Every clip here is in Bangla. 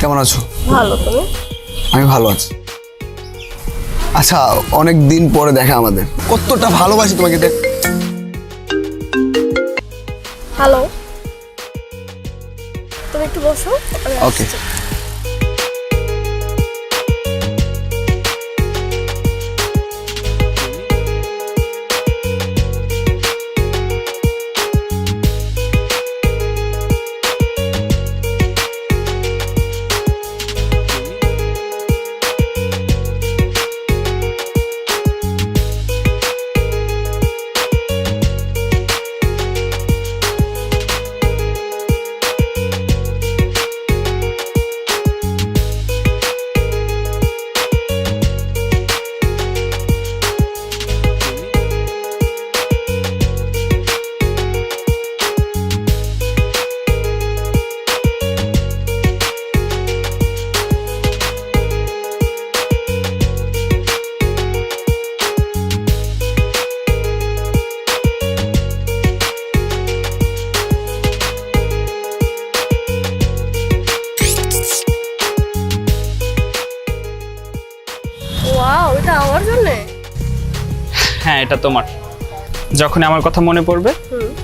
কেমন আছো? ভালো। তুমি? আমি ভালো আছি। আচ্ছা, অনেক দিন পরে দেখা আমাদের, কতটা ভালোবাসি তোমাকে। হ্যালো, তুমি একটু বসো। ওকে। ওয়াও, এটা আমার জন্য? হ্যাঁ, এটা তোমার। যখন আমার কথা মনে পড়বে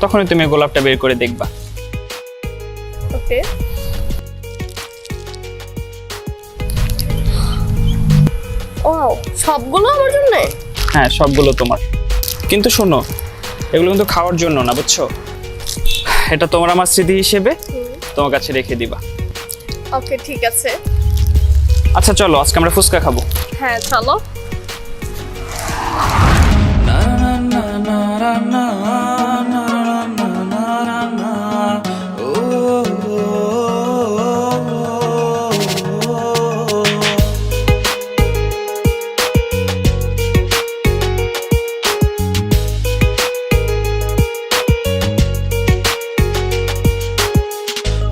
তখনই তুমি গোলাপটা বের করে দেখবা। ওকে। ওয়াও, সবগুলো আমার জন্য? হ্যাঁ, সবগুলো তোমার। কিন্তু শোনো, এগুলো কিন্তু খাওয়ার জন্য না, বুঝছো? এটা তোমার আমার স্মৃতি হিসেবে তোমার কাছে রেখে দিবা। ওকে, ঠিক আছে। আচ্ছা চলো, আজকে আমরা ফুচকা খাবো। হ্যাঁ, চলো।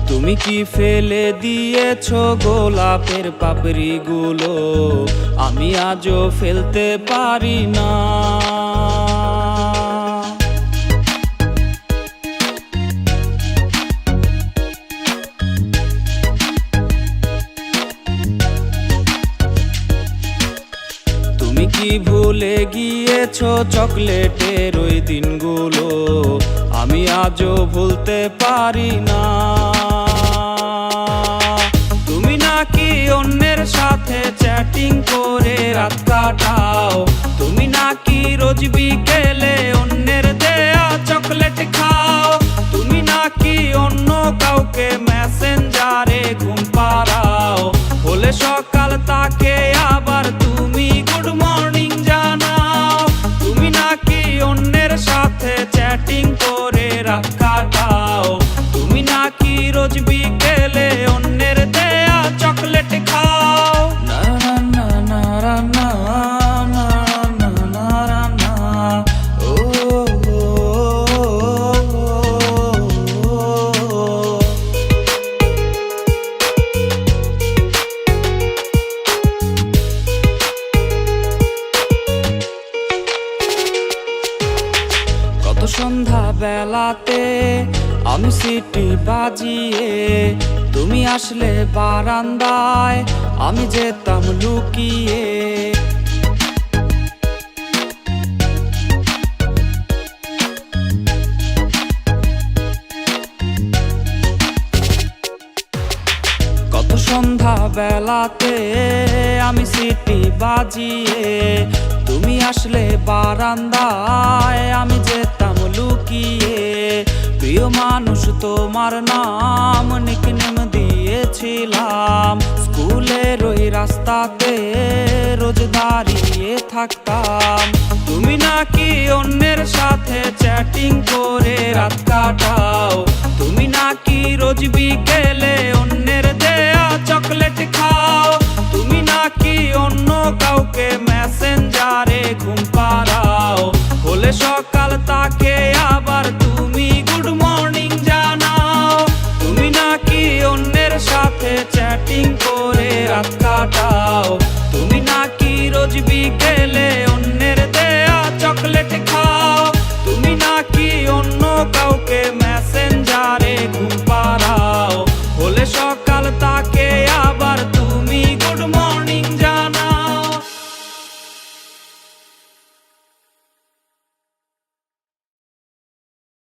তুমি কি ফেলে দিয়েছো গোলাপের পাপড়ি গুলো, আমি আজও ফেলতে পারি না। তুমি কি ভুলে গিয়েছো চকলেটের ওই দিনগুলো, আমি আজও ভুলতে পারি না। তুমি নাকি অন্যের সাথে চ্যাটিং করে রাত কাটাও, তুমি নাকি রোজ বিকেলে অন্যের দেয়া চকলেট খাও, তুমি নাকি অন্য কাউকে মেসেঞ্জারে ঘুম পাড়াও, বলে সকাল তাকে আবার তুমি গুড মর্নিং জানাও। তুমি নাকি অন্যের সাথে চ্যাটিং করে রাত কাটাও, তুমি নাকি রোজ বিকেলে অন্যের দেয়া চকলেট খাও। না না না না না না না না না না ও কত সন্ধ্যা বেলাতে আমি সিটি বাজিয়ে, তুমি আসলে বারান্দায় আমি যেতাম লুকিয়ে। কত সন্ধ্যা বেলাতে আমি সিটি বাজিয়ে, তুমি আসলে বারান্দায় আমি যেতাম লুকিয়ে। প্রিয় মানুষ তোমার নাম নিকনেম দিয়েছিলাম, স্কুলের ওই রাস্তাতে রোজ দাঁড়িয়ে থাকতাম। তুমি নাকি অন্যের সাথে চ্যাটিং করে রাত কাটাও, তুমি নাকি রোজ বিকেলে অন্যের দেয়া চকলেট খাও, তুমি নাকি অন্য কাউকে মেসেঞ্জারে ঘুম পাড়াও, বলে সকাল তাকে আবার তুমি গুড মর্নিং জানাও। তুমি নাকি অন্যের সাথে চ্যাটিং করে রাত কাটাও, তুমি নাকি রোজ বিকেলে অন্যের দেয়া চকলেট খাও, তুমি নাকি কাউকে